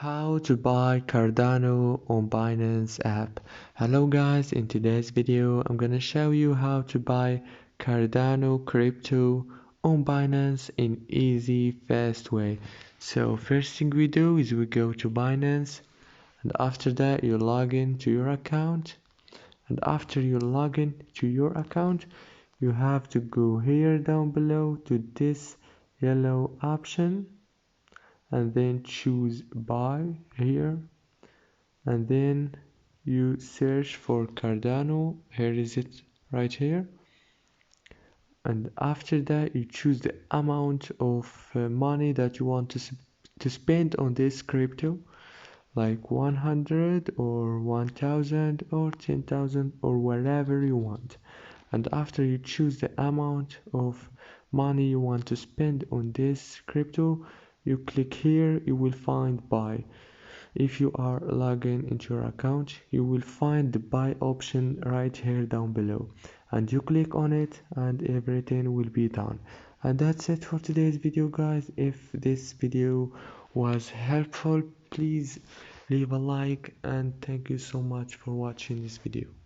How to buy Cardano on Binance app. Hello guys, in today's video I'm gonna show you how to buy Cardano crypto on Binance in easy fast way. So first thing we do is we go to Binance, and after that you log in to your account, and after you log in to your account you have to go here down below to this yellow option and then choose buy here, and then you search for Cardano. Here is it right here, and after that you choose the amount of money that you want to spend on this crypto, like 100 or 1000 or 10,000 or whatever you want. And after you choose the amount of money you want to spend on this crypto, you click here, you will find buy. If you are logging into your account, you will find the buy option right here down below, and you click on it and everything will be done. And that's it for today's video guys. If this video was helpful, please leave a like, and thank you so much for watching this video.